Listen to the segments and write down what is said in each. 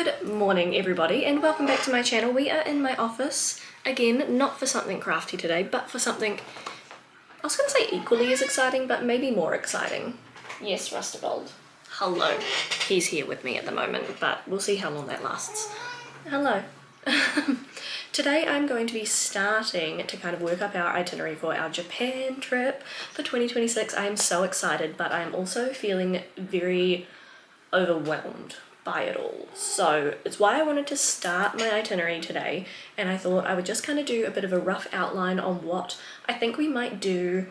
Good morning everybody and welcome back to my channel. We are in my office, again, not for something crafty today, but for something, I was going to say equally as exciting, but maybe more exciting. Yes, Rustabold. Hello. He's here with me at the moment, but we'll see how long that lasts. Hello. Today I'm going to be starting to kind of work up our itinerary for our Japan trip for 2026. I am so excited, but I am also feeling very overwhelmed by it all. So it's why I wanted to start my itinerary today, and I thought I would just kind of do a bit of a rough outline on what I think we might do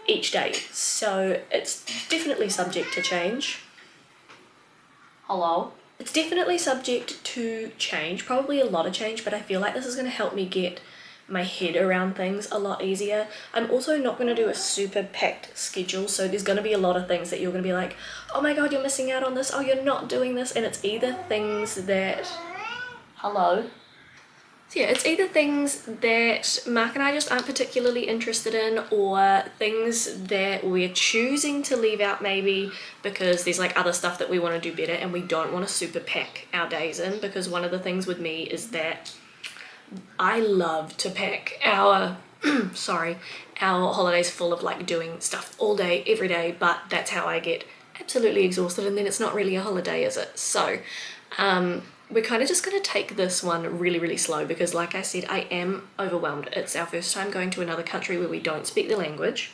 each day. So it's definitely subject to change. Hello? It's definitely subject to change, probably a lot of change, but I feel like this is going to help me get my head around things a lot easier. I'm also not going to do a super packed schedule, so there's going to be a lot of things that you're going to be like, oh my god, you're missing out on this, oh you're not doing this, and it's either things that, hello? So yeah, it's either things that Mark and I just aren't particularly interested in, or things that we're choosing to leave out maybe because there's like other stuff that we want to do better and we don't want to super pack our days in, because one of the things with me is that I love to pack our our holidays full of like doing stuff all day, every day, but that's how I get absolutely exhausted, and then it's not really a holiday, is it? So we're kind of just going to take this one really, really slow because like I said, I am overwhelmed. It's our first time going to another country where we don't speak the language.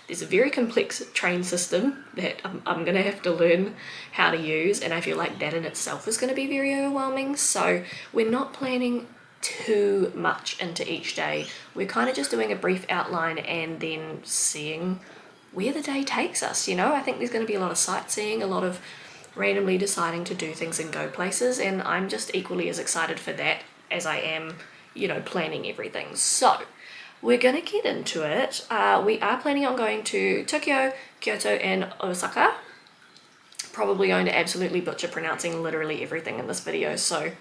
There's a very complex train system that I'm going to have to learn how to use, and I feel like that in itself is going to be very overwhelming. So we're not planning too much into each day. We're kind of just doing a brief outline and then seeing where the day takes us, you know? I think there's going to be a lot of sightseeing, a lot of randomly deciding to do things and go places, and I'm just equally as excited for that as I am, you know, planning everything. So we're going to get into it. We are planning on going to Tokyo, Kyoto and Osaka. Probably going to absolutely butcher pronouncing literally everything in this video, so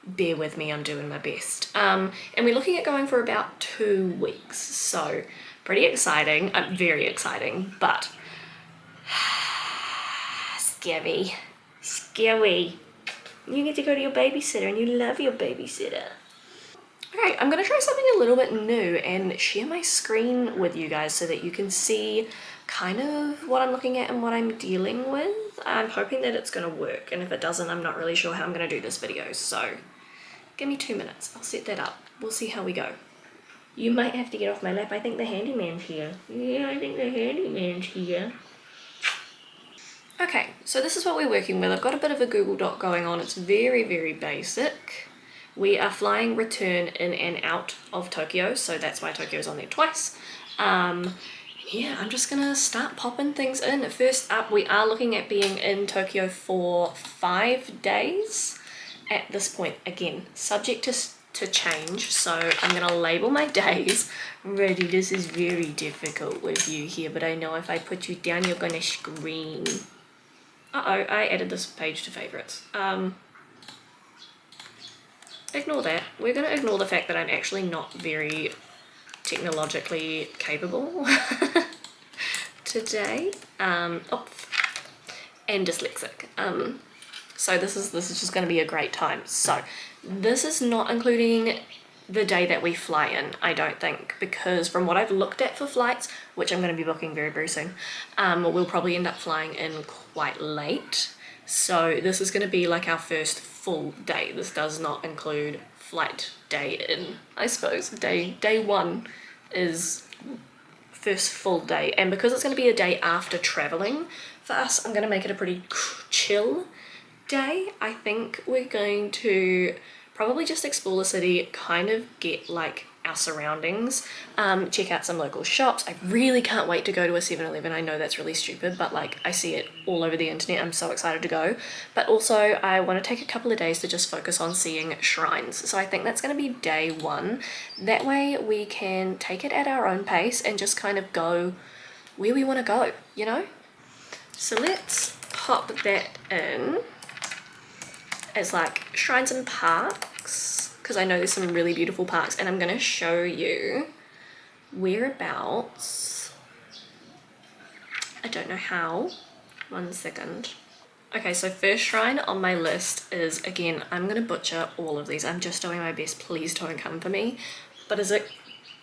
bear with me, I'm doing my best. And we're looking at going for about 2 weeks, so pretty exciting, very exciting, but scary. You get to go to your babysitter and you love your babysitter. Okay, I'm gonna try something a little bit new and share my screen with you guys so that you can see kind of what I'm looking at and what I'm dealing with. I'm hoping that it's gonna work, and if it doesn't, I'm not really sure how I'm gonna do this video, so give me 2 minutes, I'll set that up. We'll see how we go. You might have to get off my lap. I think the handyman's here. Yeah, I think the handyman's here. Okay, so this is what we're working with. I've got a bit of a Google Doc going on. It's very, very basic. We are flying return in and out of Tokyo, so that's why Tokyo's on there twice. Yeah, I'm just gonna start popping things in. First up, we are looking at being in Tokyo for 5 days. At this point, again, subject to change, so I'm gonna label my days. Ready, this is very difficult with you here, but I know if I put you down, you're gonna scream. Uh-oh, I added this page to favorites. Ignore that. We're gonna ignore the fact that I'm actually not very technologically capable today. And dyslexic. So this is just going to be a great time. So this is not including the day that we fly in, I don't think, because from what I've looked at for flights, which I'm going to be booking very, very soon, we'll probably end up flying in quite late. So this is going to be like our first full day. This does not include flight day in, I suppose. Day one is first full day, and because it's going to be a day after traveling for us, I'm going to make it a pretty chill day. I think we're going to probably just explore the city, kind of get like our surroundings, check out some local shops. I really can't wait to go to a 7-Eleven. I know that's really stupid, but like I see it all over the internet. I'm so excited to go. But also I want to take a couple of days to just focus on seeing shrines. So I think that's going to be day one. That way we can take it at our own pace and just kind of go where we want to go, you know? So let's pop that in as like shrines and parks, because I know there's some really beautiful parks, and I'm going to show you whereabouts. I don't know how. 1 second. Okay, so first shrine on my list is, again, I'm gonna butcher all of these. I'm just doing my best, please don't come for me. But is it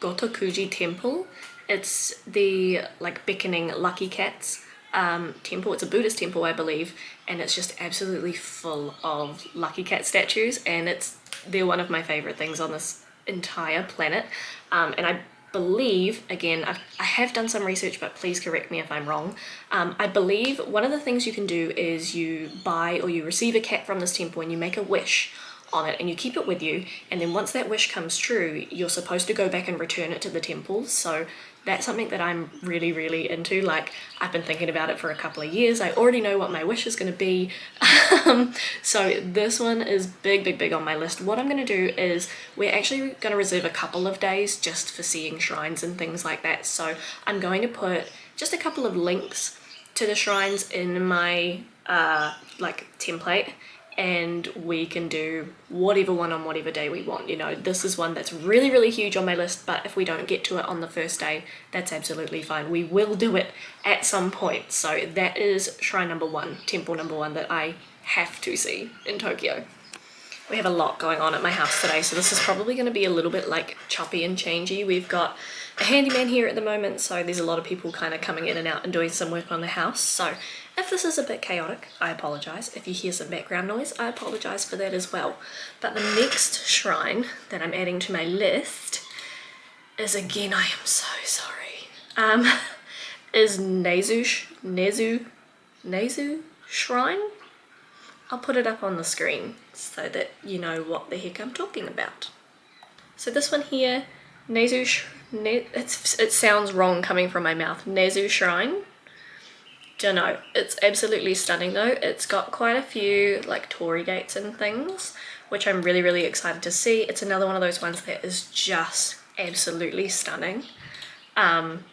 Gotokuji Temple? It's the like beckoning lucky cats temple. It's a Buddhist temple, I believe, and it's just absolutely full of lucky cat statues, and they're one of my favorite things on this entire planet. And I believe, again, I have done some research, but please correct me if I'm wrong. I believe one of the things you can do is you buy or you receive a cat from this temple and you make a wish on it and you keep it with you, and then once that wish comes true, you're supposed to go back and return it to the temple. So that's something that I'm really, really into. Like, I've been thinking about it for a couple of years. I already know what my wish is going to be. So this one is big, big, big on my list. What I'm going to do is we're actually going to reserve a couple of days just for seeing shrines and things like that. So I'm going to put just a couple of links to the shrines in my like template, and we can do whatever one on whatever day we want. You know, this is one that's really, really huge on my list, but if we don't get to it on the first day, that's absolutely fine. We will do it at some point. So that is shrine number one, temple number one, that I have to see in Tokyo. We have a lot going on at my house today, so this is probably going to be a little bit like choppy and changey. We've got a handyman here at the moment, so there's a lot of people kind of coming in and out and doing some work on the house. So if this is a bit chaotic, I apologise. If you hear some background noise, I apologise for that as well. But the next shrine that I'm adding to my list is, again, I am so sorry, is Nezu Shrine. I'll put it up on the screen so that you know what the heck I'm talking about. So this one here, it sounds wrong coming from my mouth, Nezu Shrine. Dunno, it's absolutely stunning though. It's got quite a few like torii gates and things, which I'm really, really excited to see. It's another one of those ones that is just absolutely stunning. And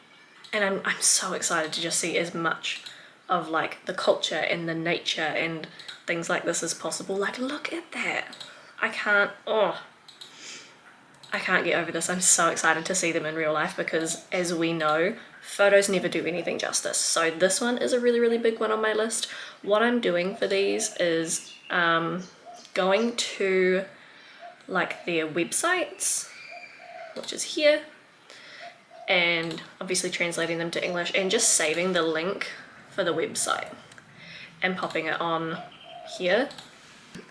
I'm so excited to just see as much of like the culture and the nature and things like this as possible. Like, look at that. I can't get over this. I'm so excited to see them in real life because, as we know, photos never do anything justice. So this one is a really, really big one on my list. What I'm doing for these is going to like their websites, which is here, and obviously translating them to English and just saving the link for the website and popping it on here.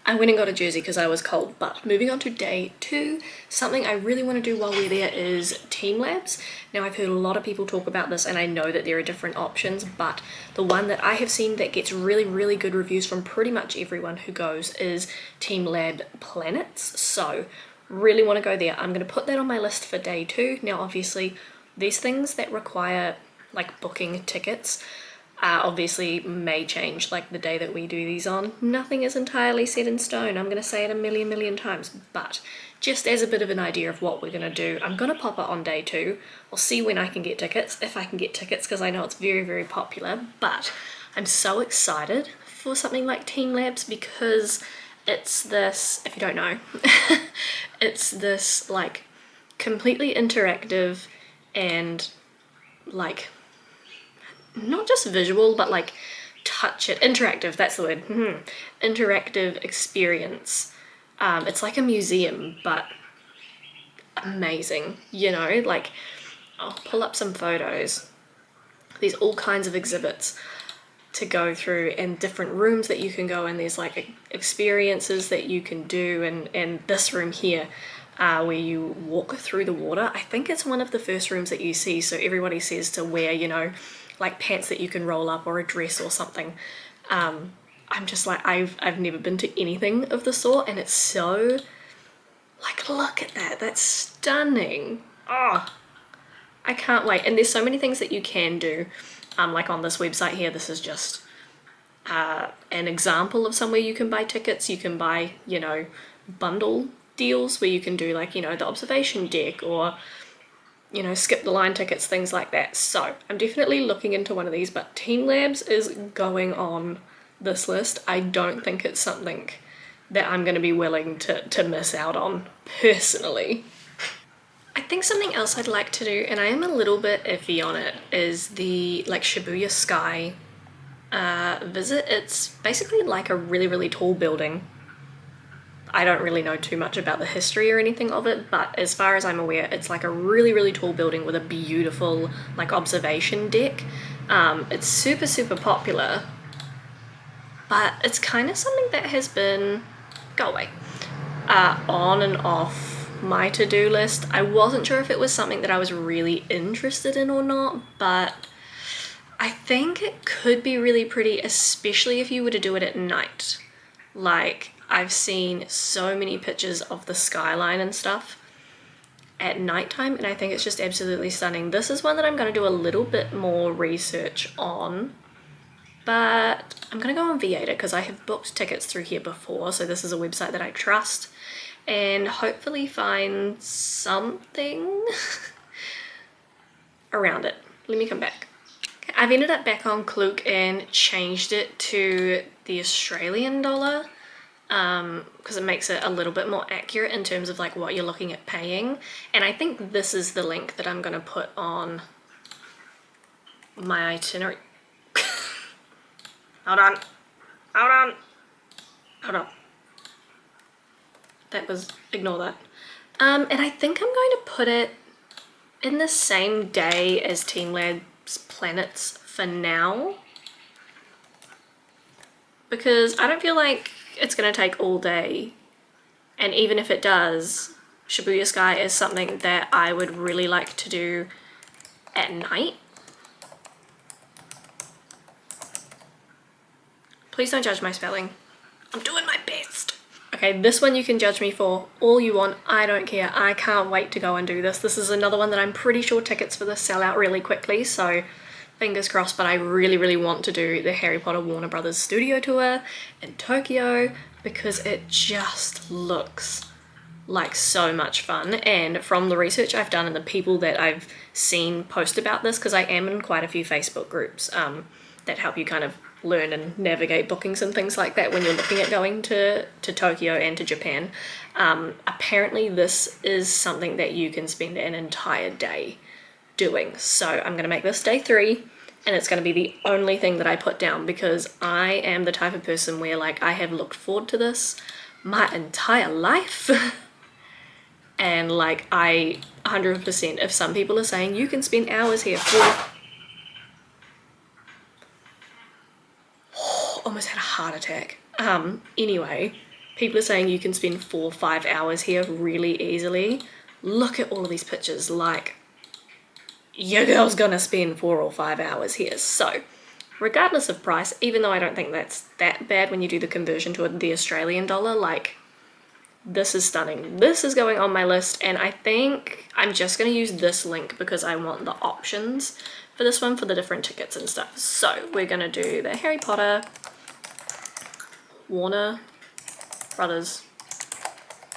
I went and got a jersey because I was cold, but moving on to day 2, something I really want to do while we're there is team labs. Now, I've heard a lot of people talk about this and I know that there are different options, but the one that I have seen that gets really, really good reviews from pretty much everyone who goes is Team Lab Planets. So really want to go there. I'm going to put that on my list for day 2. Now, obviously, these things that require like booking tickets obviously may change like the day that we do these on. Nothing is entirely set in stone. I'm going to say it a million times, but just as a bit of an idea of what we're going to do, I'm going to pop it on day 2. I'll see when I can get tickets, if I can get tickets, because I know it's very, very popular. But I'm so excited for something like Team Labs because it's this, if you don't know, it's this like completely interactive and like not just visual, but like interactive, that's the word, interactive experience. It's like a museum, but amazing, you know, like I'll pull up some photos. There's all kinds of exhibits to go through and different rooms that you can go in. There's like experiences that you can do, and this room here where you walk through the water, I think it's one of the first rooms that you see. So everybody says to wear, you know, like pants that you can roll up or a dress or something. I'm just like, I've never been to anything of the sort, and it's so like, look at that, that's stunning. Oh, I can't wait. And there's so many things that you can do. Like on this website here, this is just an example of somewhere you can buy tickets. You can buy, you know, bundle deals where you can do like, you know, the observation deck or, you know, skip the line tickets, things like that. So I'm definitely looking into one of these, but Team Labs is going on this list. I don't think it's something that I'm going to be willing to miss out on personally. I think something else I'd like to do, and I am a little bit iffy on it, is the like Shibuya Sky visit. It's basically like a really, really tall building. I don't really know too much about the history or anything of it, but as far as I'm aware, it's like a really, really tall building with a beautiful like observation deck. It's super, super popular, but it's kind of something that has been, go away, on and off my to-do list. I wasn't sure if it was something that I was really interested in or not, but I think it could be really pretty, especially if you were to do it at night. Like, I've seen so many pictures of the skyline and stuff at nighttime, and I think it's just absolutely stunning. This is one that I'm going to do a little bit more research on, but I'm going to go on Viator because I have booked tickets through here before, so this is a website that I trust, and hopefully find something around it. Let me come back. Okay, I've ended up back on Klook and changed it to the Australian dollar, because it makes it a little bit more accurate in terms of like what you're looking at paying. And I think this is the link that I'm going to put on my itinerary. Hold on. That was, ignore that. And I think I'm going to put it in the same day as Team Lab's planets for now, because I don't feel like it's going to take all day, and even if it does, Shibuya Sky is something that I would really like to do at night. Please don't judge my spelling. I'm doing my best. Okay, this one you can judge me for all you want. I don't care. I can't wait to go and do this. This is another one that I'm pretty sure tickets for this sell out really quickly, so fingers crossed. But I really, really want to do the Harry Potter Warner Brothers studio tour in Tokyo because it just looks like so much fun. And from the research I've done and the people that I've seen post about this, because I am in quite a few Facebook groups that help you kind of learn and navigate bookings and things like that when you're looking at going to Tokyo and to Japan. Apparently this is something that you can spend an entire day doing. So I'm going to make this day 3, and it's going to be the only thing that I put down, because I am the type of person where like I have looked forward to this my entire life. And like I 100%, if some people are saying you can spend hours here for, almost had a heart attack. Anyway, people are saying you can spend 4 or 5 hours here really easily. Look at all of these pictures. Like, your girl's gonna spend 4 or 5 hours here. So regardless of price, even though I don't think that's that bad when you do the conversion to the Australian dollar, like, this is stunning. This is going on my list, and I think I'm just going to use this link because I want the options for this one for the different tickets and stuff. So we're going to do the Harry Potter Warner Brothers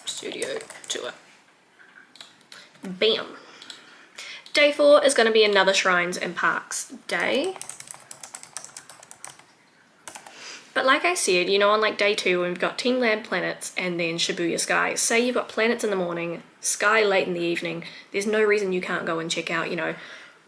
studio tour. Bam. Day 4 is going to be another Shrines and Parks day. But like I said, you know, on like day 2, we've got Team Lab planets and then Shibuya Sky. Say you've got planets in the morning, Sky late in the evening, there's no reason you can't go and check out, you know,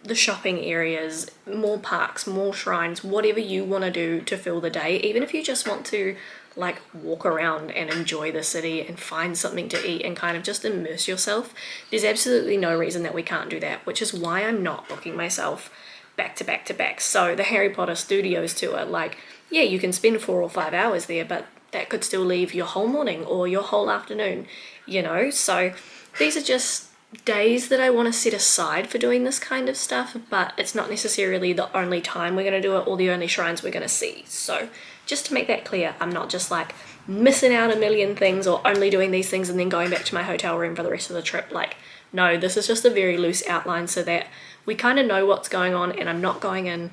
the shopping areas, more parks, more shrines, whatever you want to do to fill the day. Even if you just want to like walk around and enjoy the city and find something to eat and kind of just immerse yourself, there's absolutely no reason that we can't do that, which is why I'm not booking myself back to back to back. So the Harry Potter Studios tour, like, yeah, you can spend 4 or 5 hours there, but that could still leave your whole morning or your whole afternoon, you know? So these are just days that I want to set aside for doing this kind of stuff, but it's not necessarily the only time we're going to do it or the only shrines we're going to see. So just to make that clear, I'm not just like missing out a million things or only doing these things and then going back to my hotel room for the rest of the trip. Like, no, this is just a very loose outline so that we kind of know what's going on, and I'm not going in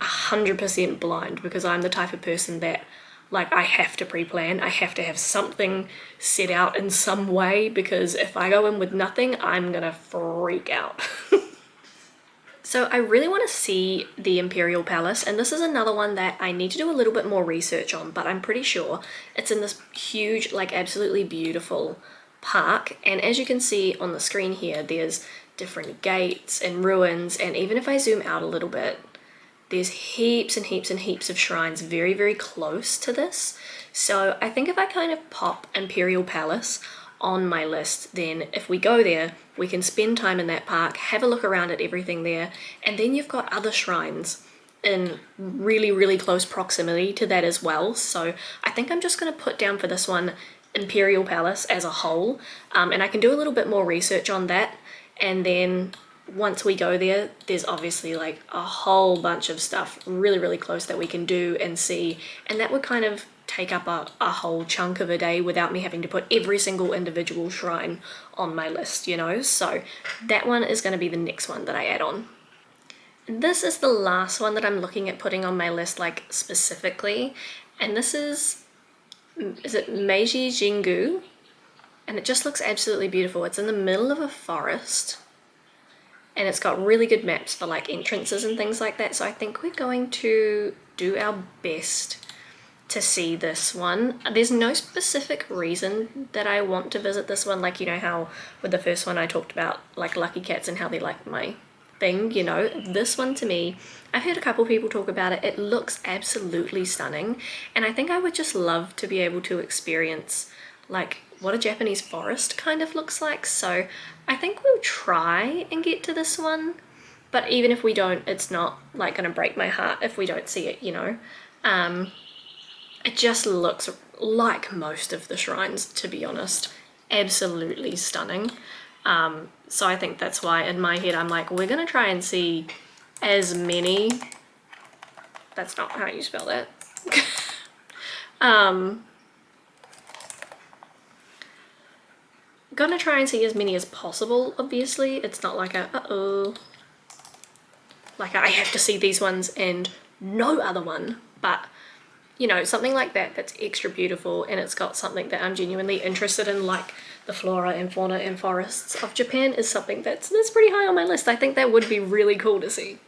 100% blind, because I'm the type of person that, like, I have to pre-plan. I have to have something set out in some way, because if I go in with nothing, I'm gonna freak out. So I really want to see the Imperial Palace, and this is another one that I need to do a little bit more research on, but I'm pretty sure it's in this huge, like, absolutely beautiful park. And as you can see on the screen here, there's different gates and ruins, and even if I zoom out a little bit, there's heaps and heaps and heaps of shrines very, very close to this. So I think if I kind of pop Imperial Palace on my list, then if we go there, we can spend time in that park, have a look around at everything there, and then you've got other shrines in really, really close proximity to that as well. So I think I'm just going to put down for this one Imperial Palace as a whole, and I can do a little bit more research on that, and then once we go there, there's obviously like a whole bunch of stuff really, really close that we can do and see, and that would kind of take up a whole chunk of a day without me having to put every single individual shrine on my list, you know. So that one is going to be the next one that I add on. This is the last one that I'm looking at putting on my list, like specifically, and this is it Meiji Jingu? And it just looks absolutely beautiful. It's in the middle of a forest, and it's got really good maps for like entrances and things like that. So I think we're going to do our best to see this one. There's no specific reason that I want to visit this one, like, you know how with the first one I talked about like lucky cats and how they like my thing, you know. This one, to me, I've heard a couple people talk about it. It looks absolutely stunning, and I think I would just love to be able to experience like what a Japanese forest kind of looks like. So I think we'll try and get to this one, but even if we don't, it's not like gonna break my heart if we don't see it, you know. It just looks like most of the shrines, to be honest. Absolutely stunning. So I think that's why in my head I'm like, we're gonna try and see as many, that's not how you spell that. Gonna try and see as many as possible, obviously. It's not like a, like I have to see these ones and no other one, but you know, something like that that's extra beautiful, and it's got something that I'm genuinely interested in, like the flora and fauna and forests of Japan, is something that's pretty high on my list. I think that would be really cool to see.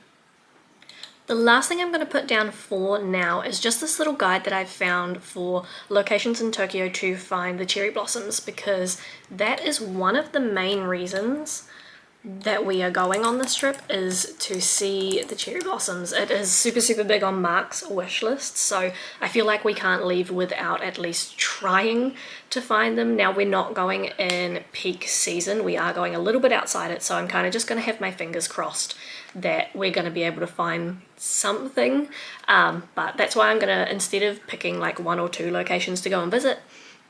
The last thing I'm going to put down for now is just this little guide that I've found for locations in Tokyo to find the cherry blossoms, because that is one of the main reasons that we are going on this trip, is to see the cherry blossoms. It is super, super big on Mark's wish list, so I feel like we can't leave without at least trying to find them. Now, we're not going in peak season, we are going a little bit outside it, so I'm kind of just going to have my fingers crossed that we're going to be able to find something, but that's why I'm going to, instead of picking like 1 or 2 locations to go and visit,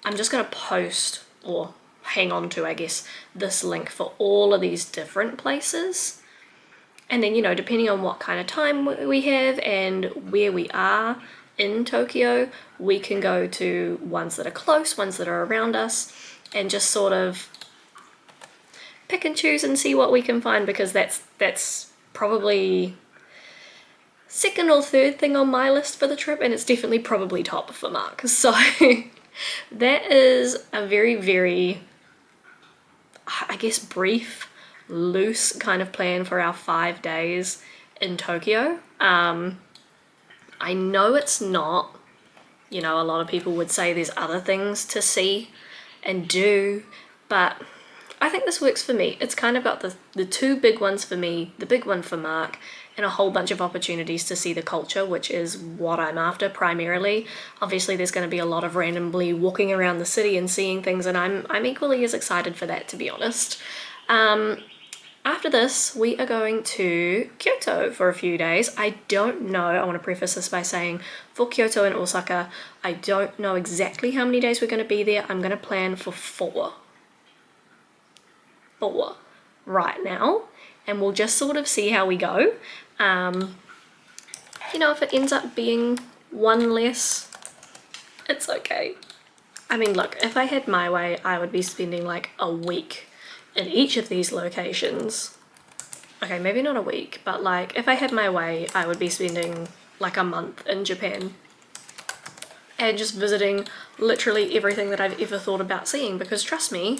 I'm just going to post, or hang on to, I guess, this link for all of these different places. And then, you know, depending on what kind of time we have and where we are in Tokyo, we can go to ones that are close, ones that are around us, and just sort of pick and choose and see what we can find, because that's probably second or third thing on my list for the trip, and it's definitely probably top for Mark. So that is a very, very, I guess, brief, loose kind of plan for our 5 days in Tokyo. I know it's not, you know, a lot of people would say there's other things to see and do, but I think this works for me. It's kind of got the 2 big ones for me, the big one for Mark, and a whole bunch of opportunities to see the culture, which is what I'm after primarily. Obviously, there's going to be a lot of randomly walking around the city and seeing things, and I'm equally as excited for that, to be honest. After this, we are going to Kyoto for a few days. I don't know, I want to preface this by saying, for Kyoto and Osaka, I don't know exactly how many days we're going to be there. I'm going to plan for 4 right now, and we'll just sort of see how we go. You know, if it ends up being 1 less, it's okay. I mean, look, if I had my way, I would be spending like a week in each of these locations. Okay, maybe not a week, but like if I had my way, I would be spending like a month in Japan and just visiting literally everything that I've ever thought about seeing, because trust me,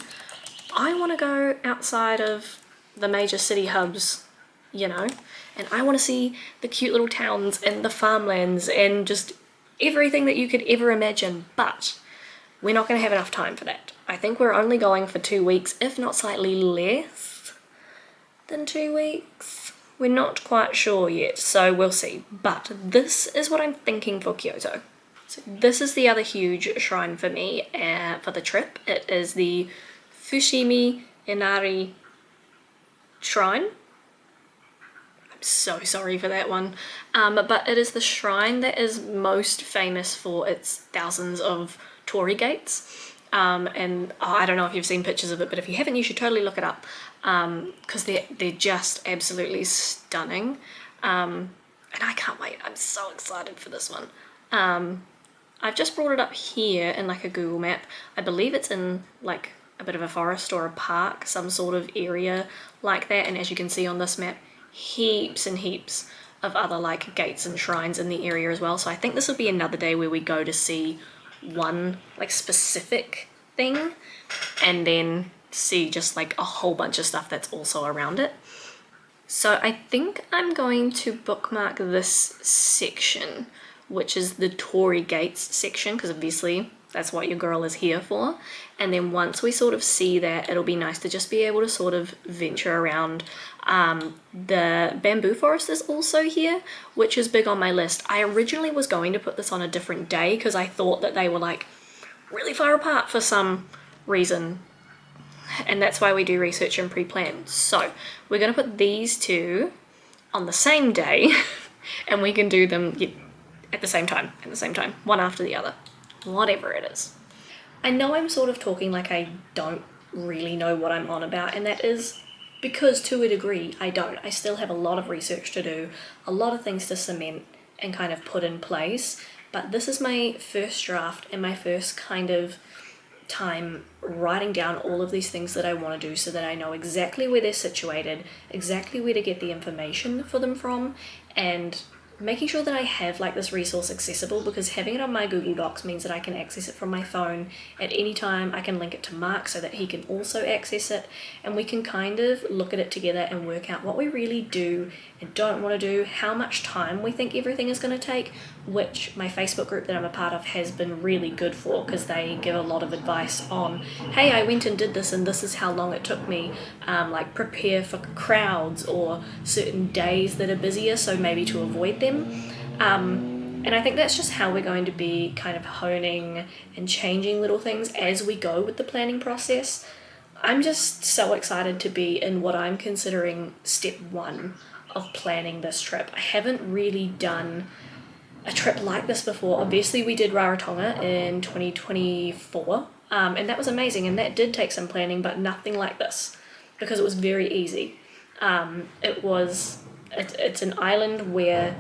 I want to go outside of the major city hubs, you know, and I want to see the cute little towns and the farmlands and just everything that you could ever imagine, but we're not going to have enough time for that. I think we're only going for 2 weeks, if not slightly less than 2 weeks. We're not quite sure yet, so we'll see. But this is what I'm thinking for Kyoto. So this is the other huge shrine for me for the trip. It is the Fushimi Inari Shrine. I'm so sorry for that one. But it is the shrine that is most famous for its thousands of torii gates. And I don't know if you've seen pictures of it, but if you haven't, you should totally look it up, because they're just absolutely stunning. And I can't wait. I'm so excited for this one. I've just brought it up here in like a Google map. I believe it's in like a bit of a forest or a park, some sort of area like that. And as you can see on this map, heaps and heaps of other like gates and shrines in the area as well. So I think this will be another day where we go to see one like specific thing and then see just like a whole bunch of stuff that's also around it. So I think I'm going to bookmark this section, which is the torii gates section, because obviously that's what your girl is here for. And then once we sort of see that, it'll be nice to just be able to sort of venture around. The bamboo forest is also here, which is big on my list. I originally was going to put this on a different day because I thought that they were like really far apart for some reason. And that's why we do research and pre-plan. So we're going to put these two on the same day and we can do them at the same time, one after the other, whatever it is. I know I'm sort of talking like I don't really know what I'm on about, and that is because to a degree I don't. I still have a lot of research to do, a lot of things to cement and kind of put in place, but this is my first draft and my first kind of time writing down all of these things that I want to do so that I know exactly where they're situated, exactly where to get the information for them from, and making sure that I have like this resource accessible, because having it on my Google Docs means that I can access it from my phone at any time. I can link it to Mark so that he can also access it, and we can kind of look at it together and work out what we really do and don't want to do, how much time we think everything is going to take, which my Facebook group that I'm a part of has been really good for, because they give a lot of advice on, hey, I went and did this and this is how long it took me, like prepare for crowds or certain days that are busier, so maybe to avoid them. And I think that's just how we're going to be kind of honing and changing little things as we go with the planning process. I'm just so excited to be in what I'm considering step one of planning this trip. I haven't really done a trip like this before. Obviously we did Rarotonga in 2024, and that was amazing, and that did take some planning, but nothing like this because it was very easy. It's an island where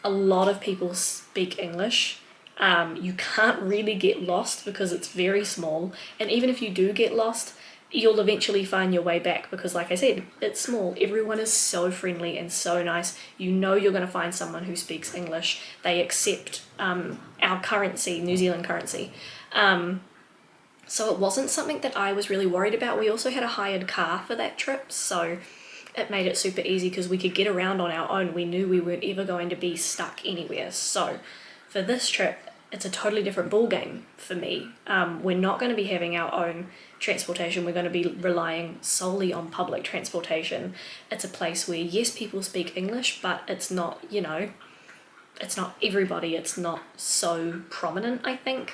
a lot of people speak English. You can't really get lost because it's very small, and even if you do get lost, you'll eventually find your way back because, like I said, it's small. Everyone is so friendly and so nice. You know you're going to find someone who speaks English. They accept our currency, New Zealand currency. So it wasn't something that I was really worried about. We also had a hired car for that trip, so it made it super easy because we could get around on our own. We knew we weren't ever going to be stuck anywhere. So for this trip, it's a totally different ball game for me. We're not going to be having our own transportation. We're going to be relying solely on public transportation. It's a place where, yes, people speak English, but it's not, it's not everybody. It's not so prominent, I think.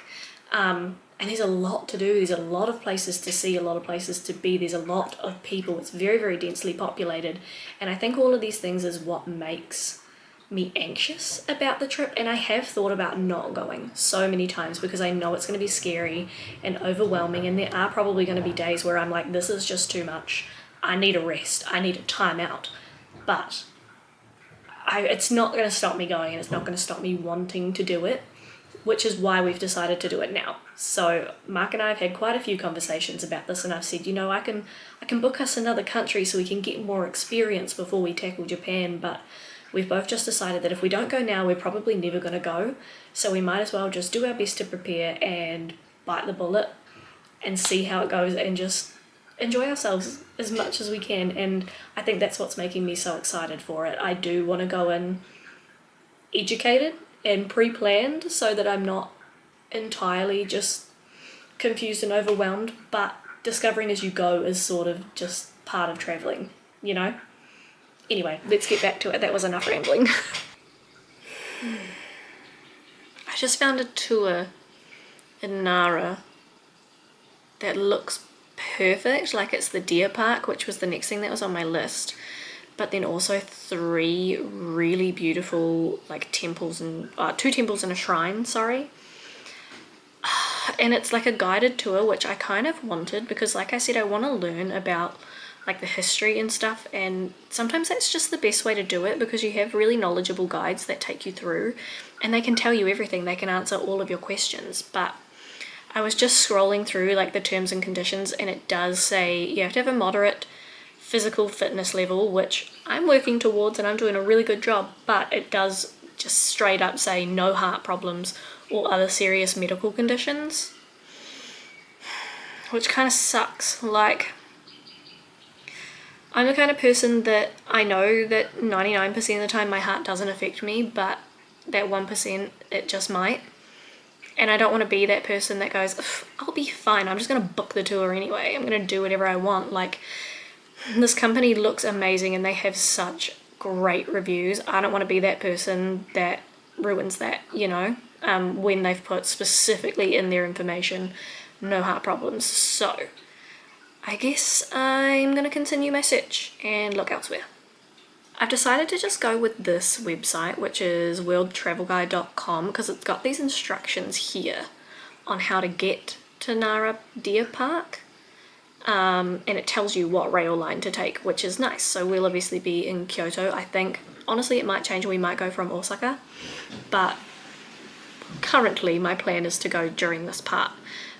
And there's a lot to do. There's a lot of places to see, a lot of places to be. There's a lot of people. It's very, very densely populated. And I think all of these things is what makes me anxious about the trip. And I have thought about not going so many times because I know it's going to be scary and overwhelming. And there are probably going to be days where I'm like, this is just too much. I need a rest. I need a time out. But it's not going to stop me going, and it's not going to stop me wanting to do it, which is why we've decided to do it now. So Mark and I have had quite a few conversations about this, and I've said, I can book us another country so we can get more experience before we tackle Japan, but we've both just decided that if we don't go now, we're probably never going to go, so we might as well just do our best to prepare and bite the bullet and see how it goes and just enjoy ourselves as much as we can. And I think that's what's making me so excited for it. I do want to go in educated and pre-planned so that I'm not entirely just confused and overwhelmed, but discovering as you go is sort of just part of traveling, Anyway, let's get back to it. That was enough rambling. I just found a tour in Nara that looks perfect, like it's the deer park, which was the next thing that was on my list, but then also 3 really beautiful like temples and 2 temples and a shrine, sorry. And it's like a guided tour, which I kind of wanted because, like I said, I want to learn about like the history and stuff, and sometimes that's just the best way to do it because you have really knowledgeable guides that take you through and they can tell you everything, they can answer all of your questions. But I was just scrolling through like the terms and conditions, and it does say you have to have a moderate physical fitness level, which I'm working towards and I'm doing a really good job, but it does just straight up say no heart problems or other serious medical conditions, which kind of sucks. Like, I'm the kind of person that I know that 99% of the time my heart doesn't affect me, but that 1% it just might. And I don't want to be that person that goes, I'll be fine, I'm just going to book the tour anyway, I'm going to do whatever I want. Like, this company looks amazing and they have such great reviews. I don't want to be that person that ruins that, you know, when they've put specifically in their information no heart problems. So I guess I'm going to continue my search and look elsewhere. I've decided to just go with this website, which is worldtravelguide.com, because it's got these instructions here on how to get to Nara Deer Park, and it tells you what rail line to take, which is nice. So we'll obviously be in Kyoto. I think honestly it might change, we might go from Osaka, but currently my plan is to go during this part.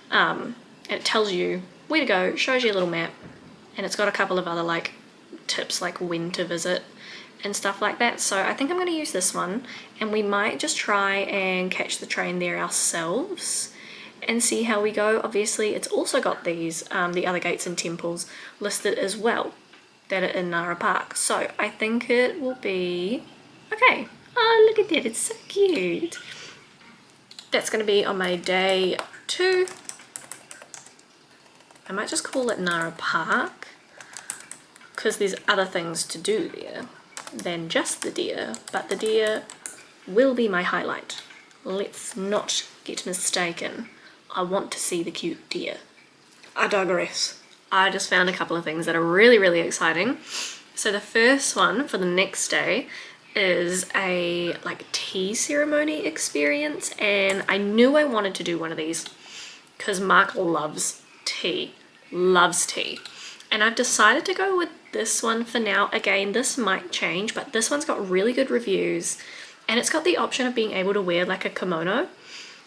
And it tells you where to go, shows you a little map, and it's got a couple of other like tips like when to visit and stuff like that. So I think I'm going to use this one, and we might just try and catch the train there ourselves and see how we go. Obviously it's also got these the other gates and temples listed as well that are in Nara Park, so I think it will be okay. Oh, look at that, it's so cute. That's going to be on my day 2. I might just call it Nara Park because there's other things to do there than just the deer, but the deer will be my highlight. Let's not get mistaken. I want to see the cute deer. I digress. I just found a couple of things that are really, really exciting. So the first one for the next day is a like tea ceremony experience, and I knew I wanted to do one of these because Mark loves tea, and I've decided to go with this one for now. Again, this might change, but this one's got really good reviews, and it's got the option of being able to wear like a kimono.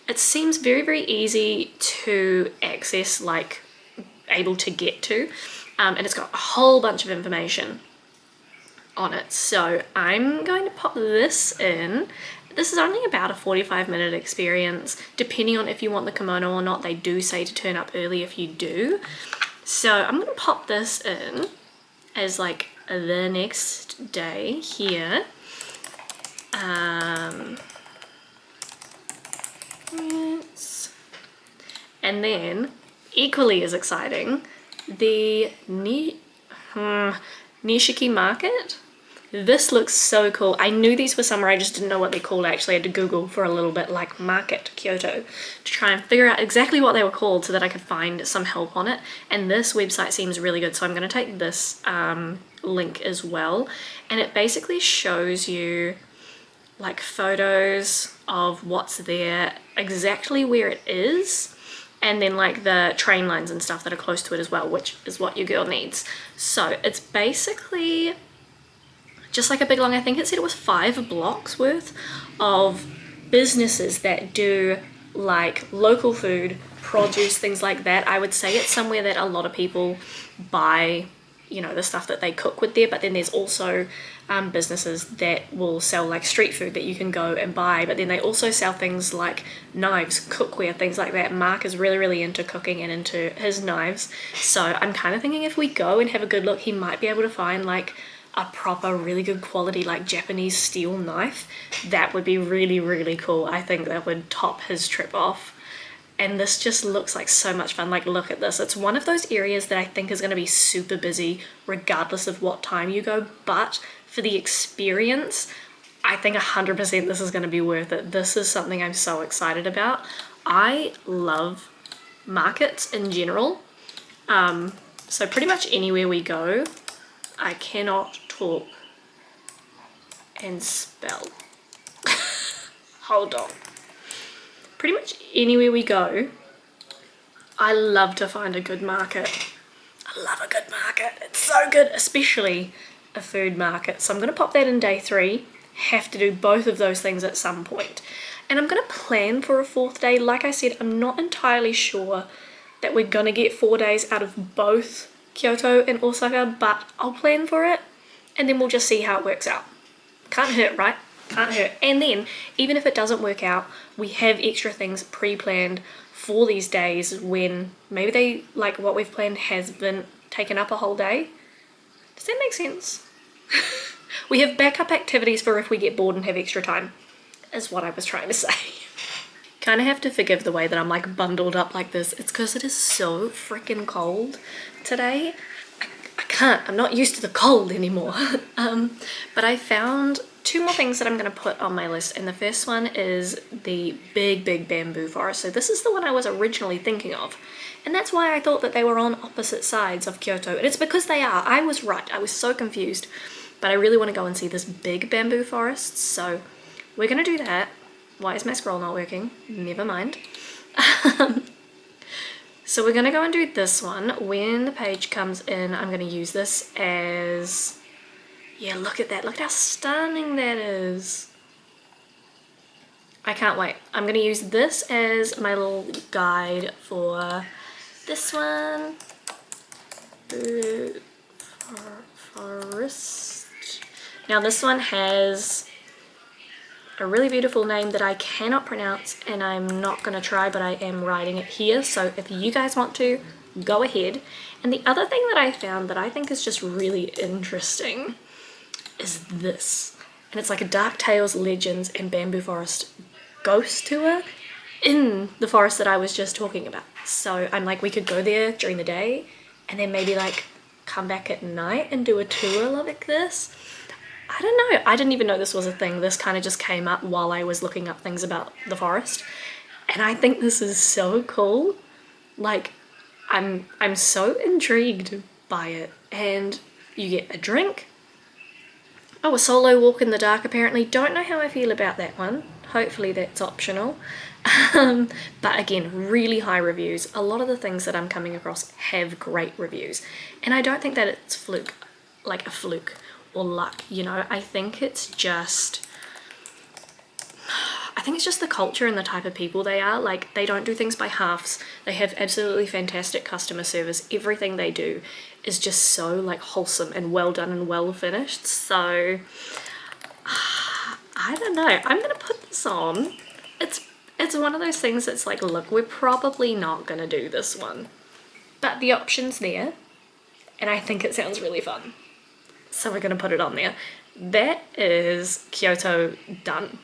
It seems very, very easy to access, like able to get to, and it's got a whole bunch of information on it. So I'm going to pop this in. This is only about a 45-minute experience, depending on if you want the kimono or not. They do say to turn up early if you do. So I'm going to pop this in as like the next day here. Yes. And then, equally as exciting, the Nishiki Market. This looks so cool. I knew these were summer, I just didn't know what they're called. Actually, I had to Google for a little bit, like Market Kyoto, to try and figure out exactly what they were called so that I could find some help on it. And this website seems really good, so I'm going to take this link as well. And it basically shows you like photos of what's there, exactly where it is, and then like the train lines and stuff that are close to it as well, which is what your girl needs. So it's basically just like a big long, I think it said it was 5 blocks worth of businesses that do like local food, produce, things like that. I would say it's somewhere that a lot of people buy, you know, the stuff that they cook with there, but then there's also businesses that will sell like street food that you can go and buy, but then they also sell things like knives, cookware, things like that. Mark is really, really into cooking and into his knives, so I'm kind of thinking if we go and have a good look, he might be able to find like a proper really good quality like Japanese steel knife. That would be really, really cool. I think that would top his trip off. and this just looks like so much fun. Like, look at this. It's one of those areas that I think is going to be super busy regardless of what time you go, but for the experience, I think 100% this is going to be worth it. This is something I'm so excited about. I love markets in general. So pretty much anywhere we go, I cannot talk and spell. Hold on. Pretty much anywhere we go, I love to find a good market. I love a good market. It's so good, especially a food market. So I'm going to pop that in day 3. Have to do both of those things at some point. And I'm going to plan for a 4th day. Like I said, I'm not entirely sure that we're going to get 4 days out of both Kyoto and Osaka, but I'll plan for it and then we'll just see how it works out. Can't hurt, right? Can't hurt. And then, even if it doesn't work out, we have extra things pre-planned for these days when maybe they, like what we've planned has been taken up a whole day. Does that make sense? We have backup activities for if we get bored and have extra time, is what I was trying to say. Kind of have to forgive the way that I'm like bundled up like this. It's because it is so freaking cold today. I can't, I'm not used to the cold anymore. But I found 2 more things that I'm going to put on my list, and the first one is the big bamboo forest. So this is the one I was originally thinking of, and that's why I thought that they were on opposite sides of Kyoto, and it's because they are. I was right, I was so confused, but I really want to go and see this big bamboo forest, so we're going to do that. Why is my scroll not working? Never mind. So we're going to go and do this one. When the page comes in, I'm going to use this as... Yeah, look at that. Look at how stunning that is. I can't wait. I'm going to use this as my little guide for this one. Forest. Now this one has a really beautiful name that I cannot pronounce, and I'm not going to try, but I am writing it here, so if you guys want to, go ahead. And the other thing that I found that I think is just really interesting is this, and it's like a Dark Tales Legends and Bamboo Forest ghost tour in the forest that I was just talking about. So I'm like, we could go there during the day and then maybe like come back at night and do a tour like this. I don't know, I didn't even know this was a thing. This kind of just came up while I was looking up things about the forest, and I think this is so cool. Like, I'm so intrigued by it. And you get a drink. Oh, a solo walk in the dark apparently. Don't know how I feel about that one. Hopefully that's optional. But again, really high reviews. A lot of the things that I'm coming across have great reviews, and I don't think that it's fluke, like a fluke or luck, you know. I think it's just the culture and the type of people they are. Like, they don't do things by halves. They have absolutely fantastic customer service. Everything they do is just so like wholesome and well done and well finished. So I don't know, I'm gonna put this on. It's one of those things that's like, look, we're probably not gonna do this one, but the option's there and I think it sounds really fun, so we're gonna put it on there. That is Kyoto done,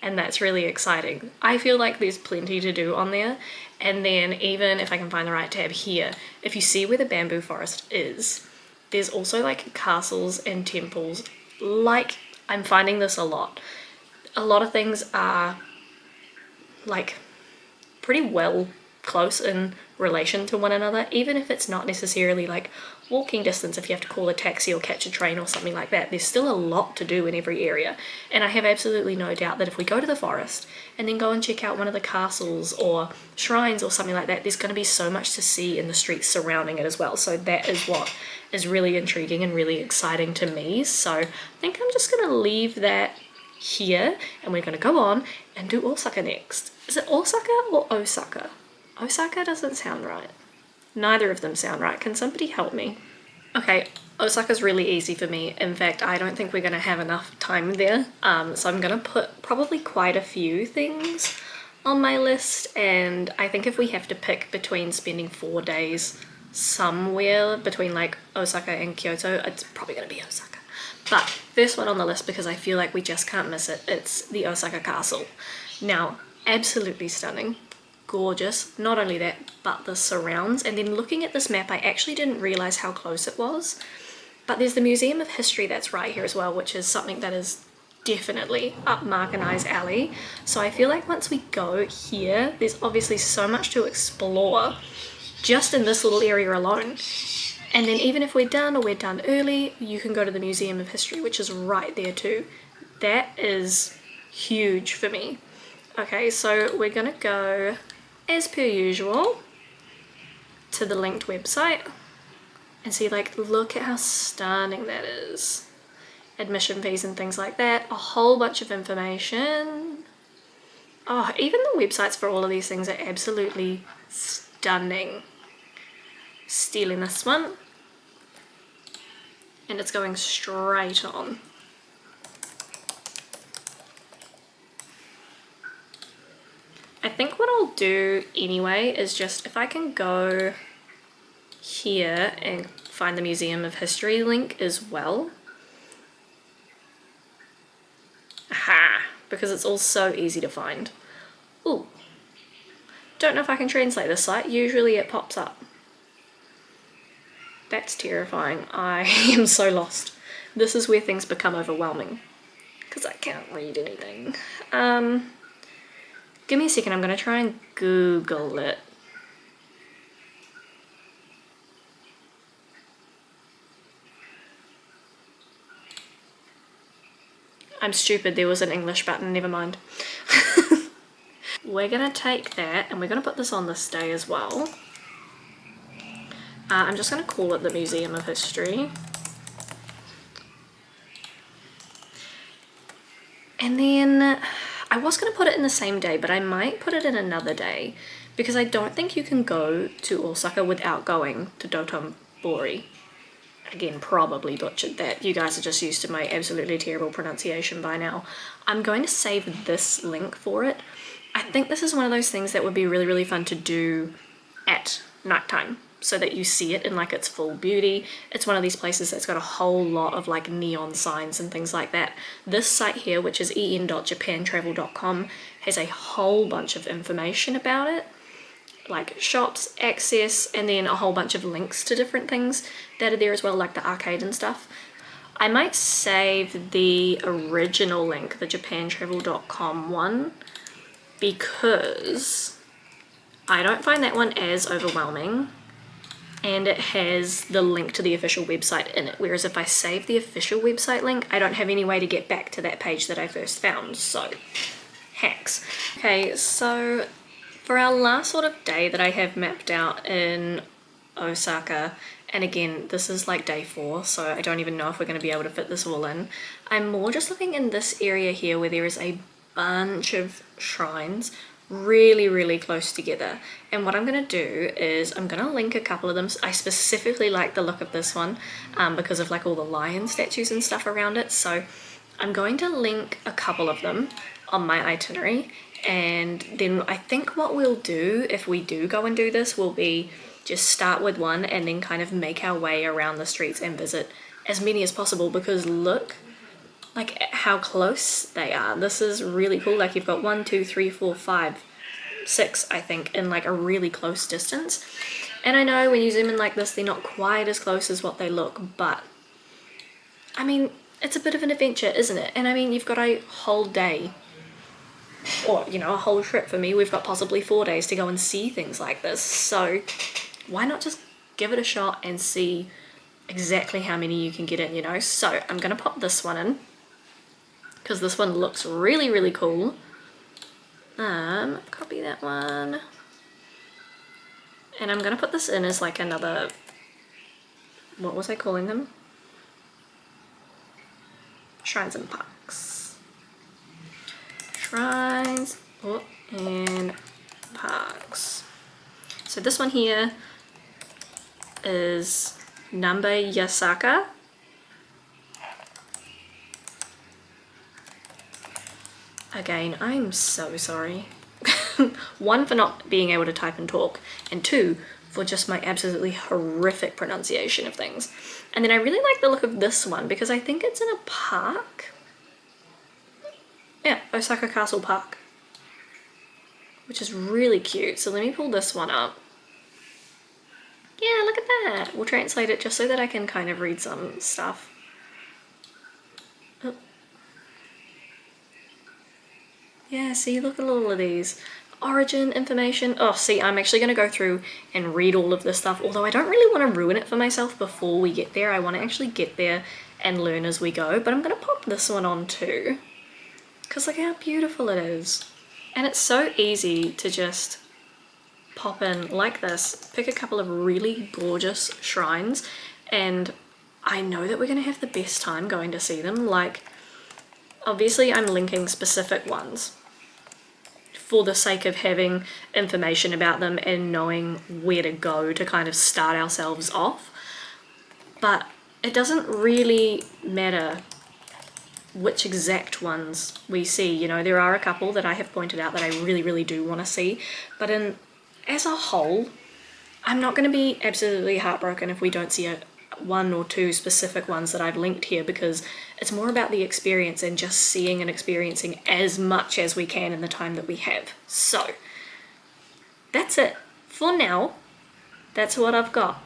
and that's really exciting. I feel like there's plenty to do on there. And then, even if I can find the right tab here, if you see where the bamboo forest is, there's also like castles and temples. Like, I'm finding this a lot. A lot of things are like pretty well close in relation to one another, even if it's not necessarily like walking distance. If you have to call a taxi or catch a train or something like that, there's still a lot to do in every area. And I have absolutely no doubt that if we go to the forest and then go and check out one of the castles or shrines or something like that, there's going to be so much to see in the streets surrounding it as well. So that is what is really intriguing and really exciting to me. So I think I'm just going to leave that here, and we're going to go on and do Osaka next. Is it Osaka or Osaka? Osaka doesn't sound right. Neither of them sound right. Can somebody help me? Okay, Osaka's really easy for me. In fact, I don't think we're going to have enough time there. So I'm going to put probably quite a few things on my list, and I think if we have to pick between spending 4 days somewhere between like Osaka and Kyoto, it's probably going to be Osaka. But first one on the list, because I feel like we just can't miss it, it's the Osaka Castle. Now, absolutely stunning. gorgeous. Not only that, but the surrounds. And then looking at this map, I actually didn't realize how close it was. But there's the Museum of History that's right here as well, which is something that is definitely up Mark and I's alley. So I feel like once we go here, there's obviously so much to explore just in this little area alone. And then even if we're done or we're done early, you can go to the Museum of History, which is right there too. That is huge for me. Okay, so we're gonna go, as per usual, to the linked website and see, like, look at how stunning that is. Admission fees and things like that, a whole bunch of information. Oh, even the websites for all of these things are absolutely stunning. Stealing this one, and it's going straight on. I think what I'll do anyway is just, if I can go here and find the Museum of History link as well. Aha! Because it's all so easy to find. Ooh. Don't know if I can translate this site. Usually it pops up. That's terrifying. I am so lost. This is where things become overwhelming, because I can't read anything. Give me a second, I'm going to try and Google it. I'm stupid, there was an English button, never mind. We're going to take that and we're going to put this on this day as well. I'm just going to call it the Museum of History. And then I was going to put it in the same day, but I might put it in another day, because I don't think you can go to Osaka without going to Dotonbori. Again, probably butchered that. You guys are just used to my absolutely terrible pronunciation by now. I'm going to save this link for it. I think this is one of those things that would be really, really fun to do at nighttime, so that you see it in like its full beauty. It's one of these places that's got a whole lot of like neon signs and things like that. This site here, which is en.japantravel.com, has a whole bunch of information about it, like shops, access, and then a whole bunch of links to different things that are there as well, like the arcade and stuff. I might save the original link, the japantravel.com one, because I don't find that one as overwhelming, and it has the link to the official website in it, whereas if I save the official website link, I don't have any way to get back to that page that I first found, so hacks. Okay, so for our last sort of day that I have mapped out in Osaka, and again, this is like day 4, so I don't even know if we're going to be able to fit this all in. I'm more just looking in this area here where there is a bunch of shrines really, really close together. And what I'm going to do is I'm going to link a couple of them. I specifically like the look of this one because of like all the lion statues and stuff around it. So I'm going to link a couple of them on my itinerary. And then I think what we'll do if we do go and do this will be just start with one and then kind of make our way around the streets and visit as many as possible, because look like how close they are. This is really cool. Like you've got 1, 2, 3, 4, 5, 6, I think, in like a really close distance. And I know when you zoom in like this, they're not quite as close as what they look, but I mean, it's a bit of an adventure, isn't it? And I mean, you've got a whole day, or you know, a whole trip. For me, we've got possibly 4 days to go and see things like this. So why not just give it a shot and see exactly how many you can get in, you know? So I'm gonna pop this one in, because this one looks really, really cool. Copy that one. And I'm going to put this in as like another, what was I calling them? Shrines and parks. Shrines and parks. So this one here is Namba Yasaka. Again, I'm so sorry. 1, for not being able to type and talk, and 2, for just my absolutely horrific pronunciation of things. And then I really like the look of this one because I think it's in a park. Yeah, Osaka Castle Park. which is really cute. So let me pull this one up. Yeah, look at that. We'll translate it just so that I can kind of read some stuff. Oh. Yeah, see, look at all of these. Origin information. Oh, see, I'm actually going to go through and read all of this stuff, although I don't really want to ruin it for myself before we get there. I want to actually get there and learn as we go, but I'm going to pop this one on too, because look how beautiful it is. And it's so easy to just pop in like this, pick a couple of really gorgeous shrines, and I know that we're going to have the best time going to see them. Like, obviously I'm linking specific ones for the sake of having information about them and knowing where to go to kind of start ourselves off, but it doesn't really matter which exact ones we see. You know, there are a couple that I have pointed out that I really do want to see, but as a whole, I'm not going to be absolutely heartbroken if we don't see one or two specific ones that I've linked here, because it's more about the experience and just seeing and experiencing as much as we can in the time that we have. So that's it for now. That's what I've got.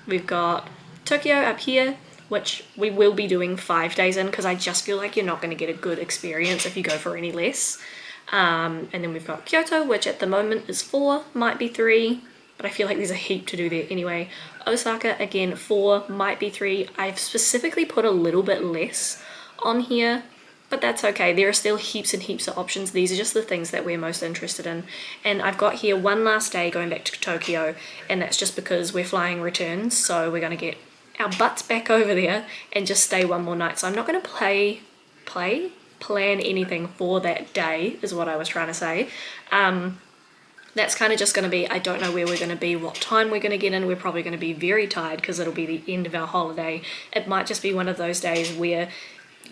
We've got Tokyo up here, which we will be doing 5 days in, because I just feel like you're not going to get a good experience if you go for any less. And then we've got Kyoto, which at the moment is 4, might be 3, but I feel like there's a heap to do there anyway. Osaka, again, 4, might be 3. I've specifically put a little bit less on here, but that's okay. There are still heaps and heaps of options. These are just the things that we're most interested in. And I've got here one last day going back to Tokyo, and that's just because we're flying returns, so we're going to get our butts back over there and just stay one more night. So I'm not going to plan anything for that day, is what I was trying to say. That's kind of just going to be, I don't know where we're going to be, what time we're going to get in. We're probably going to be very tired because it'll be the end of our holiday. It might just be one of those days where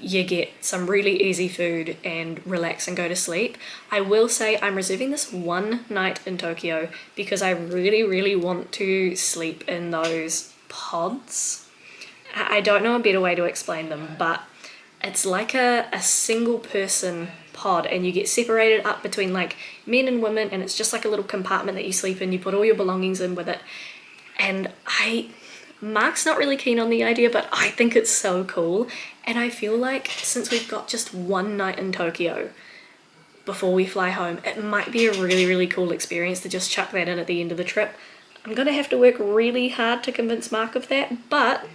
you get some really easy food and relax and go to sleep. I will say I'm reserving this one night in Tokyo because I really want to sleep in those pods. I don't know a better way to explain them, but it's like a single person pod, and you get separated up between like men and women, and it's just like a little compartment that you sleep in. You put all your belongings in with it, and Mark's not really keen on the idea, but I think it's so cool. And I feel like since we've got just one night in Tokyo before we fly home, it might be a really cool experience to just chuck that in at the end of the trip. I'm gonna have to work really hard to convince Mark of that, but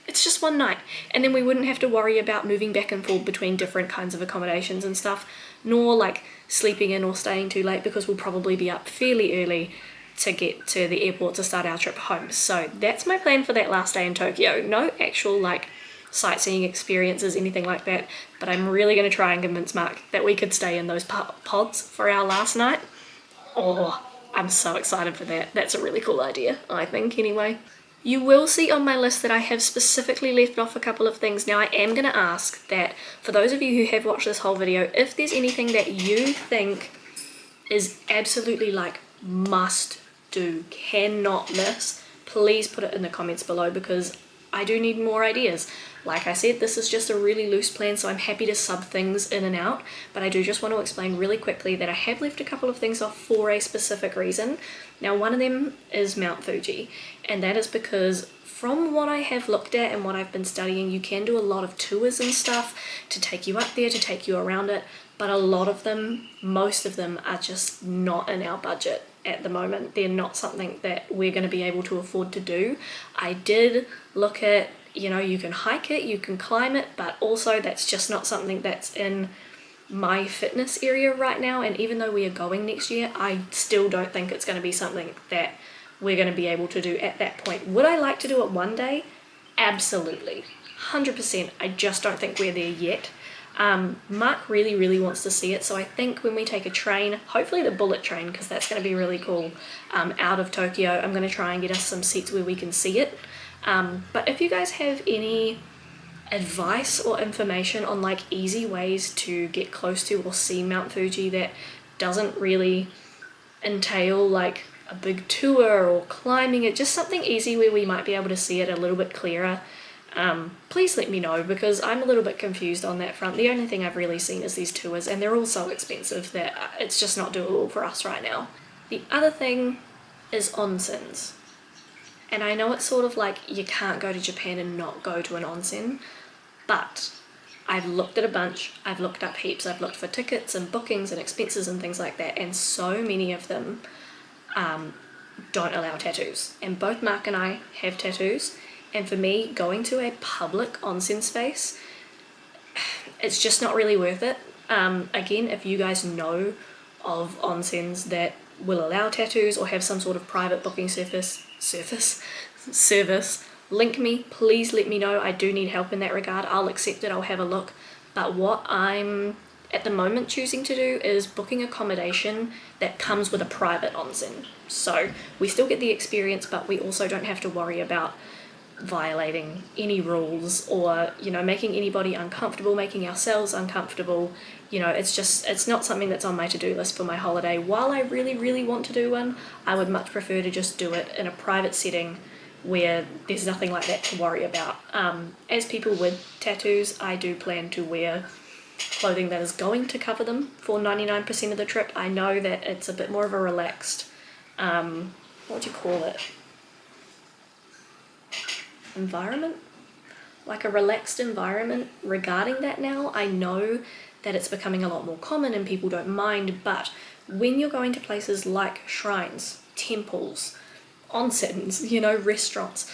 it's just one night, and then we wouldn't have to worry about moving back and forth between different kinds of accommodations and stuff, nor like sleeping in or staying too late, because we'll probably be up fairly early to get to the airport to start our trip home. So that's my plan for that last day in Tokyo. No actual like sightseeing experiences, anything like that, but I'm really going to try and convince Mark that we could stay in those pods for our last night. Oh, I'm so excited for that. That's a really cool idea, I think, anyway. You will see on my list that I have specifically left off a couple of things. Now I am going to ask that for those of you who have watched this whole video, if there's anything that you think is absolutely like must do, cannot miss, please put it in the comments below, because I do need more ideas. Like I said, this is just a really loose plan, so I'm happy to sub things in and out, but I do just want to explain really quickly that I have left a couple of things off for a specific reason. Now one of them is Mount Fuji, and that is because from what I have looked at and what I've been studying, you can do a lot of tours and stuff to take you up there, to take you around it, but a lot of them, most of them, are just not in our budget at the moment. They're not something that we're going to be able to afford to do. I did look at, you know, you can hike it, you can climb it, but also that's just not something that's in my fitness area right now. And even though we are going next year, I still don't think it's going to be something that we're going to be able to do at that point. Would I like to do it one day? Absolutely, 100%. I just don't think we're there yet. Mark really wants to see it, so I think when we take a train, hopefully the bullet train, because that's going to be really cool, out of Tokyo, I'm going to try and get us some seats where we can see it. But if you guys have any advice or information on like easy ways to get close to or see Mount Fuji that doesn't really entail like a big tour or climbing it, just something easy where we might be able to see it a little bit clearer, please let me know, because I'm a little bit confused on that front. The only thing I've really seen is these tours, and they're all so expensive that it's just not doable for us right now. The other thing is onsens. And I know it's sort of like you can't go to Japan and not go to an onsen, but I've looked at a bunch, I've looked up heaps, I've looked for tickets and bookings and expenses and things like that, and so many of them don't allow tattoos. And both Mark and I have tattoos, and for me, going to a public onsen space, it's just not really worth it. Again, if you guys know of onsens that will allow tattoos or have some sort of private booking service, link me, please let me know. I do need help in that regard. I'll accept it, I'll have a look. But what I'm at the moment choosing to do is booking accommodation that comes with a private onsen. So we still get the experience, but we also don't have to worry about violating any rules or, you know, making anybody uncomfortable, making ourselves uncomfortable. You know, it's not something that's on my to-do list for my holiday. While I really, really want to do one, I would much prefer to just do it in a private setting where there's nothing like that to worry about. As people with tattoos, I do plan to wear clothing that is going to cover them for 99% of the trip. I know that it's a bit more of a relaxed, what would you call it? Environment? Like a relaxed environment regarding that now. I know that it's becoming a lot more common and people don't mind, but when you're going to places like shrines, temples, onsens, you know, restaurants,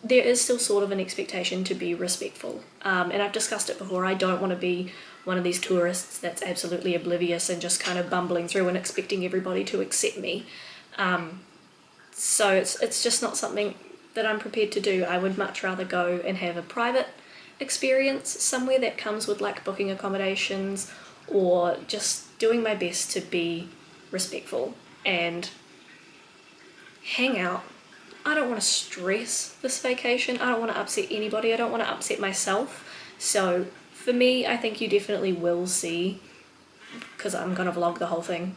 there is still sort of an expectation to be respectful. And I've discussed it before, I don't want to be one of these tourists that's absolutely oblivious and just kind of bumbling through and expecting everybody to accept me. So it's just not something that I'm prepared to do. I would much rather go and have a private experience somewhere that comes with like booking accommodations, or just doing my best to be respectful and hang out. I don't want to stress this vacation. I don't want to upset anybody. I don't want to upset myself. So for me, I think you definitely will see, because I'm going to vlog the whole thing,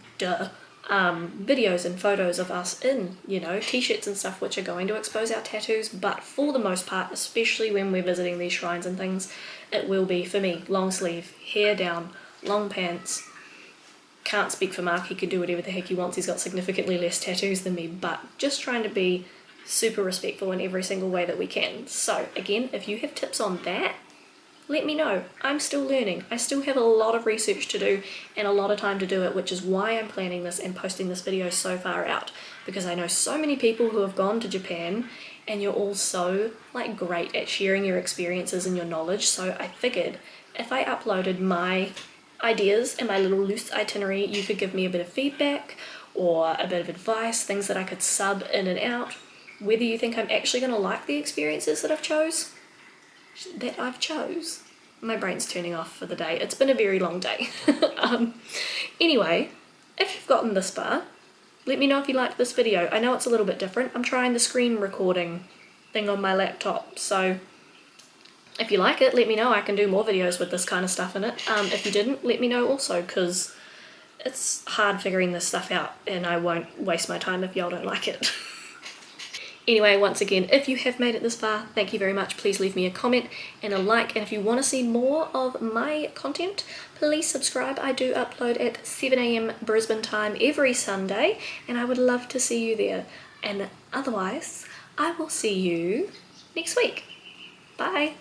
videos and photos of us in, you know, t-shirts and stuff which are going to expose our tattoos, but for the most part, especially when we're visiting these shrines and things, it will be, for me, long sleeve, hair down, long pants. Can't speak for Mark, he can do whatever the heck he wants, he's got significantly less tattoos than me, but just trying to be super respectful in every single way that we can. So again, if you have tips on that, let me know. I'm still learning. I still have a lot of research to do and a lot of time to do it, which is why I'm planning this and posting this video so far out, because I know so many people who have gone to Japan and you're all so like great at sharing your experiences and your knowledge. So I figured if I uploaded my ideas and my little loose itinerary, you could give me a bit of feedback or a bit of advice, things that I could sub in and out, whether you think I'm actually going to like the experiences that I've chose. My brain's turning off for the day. It's been a very long day. Anyway, if you've gotten this far, let me know if you liked this video. I know it's a little bit different. I'm trying the screen recording thing on my laptop, so if you like it, let me know. I can do more videos with this kind of stuff in it. If you didn't, let me know also, because it's hard figuring this stuff out and I won't waste my time if y'all don't like it. Anyway, once again, if you have made it this far, thank you very much. Please leave me a comment and a like, and if you want to see more of my content, please subscribe. I do upload at 7 AM Brisbane time every Sunday, and I would love to see you there. And otherwise, I will see you next week. Bye!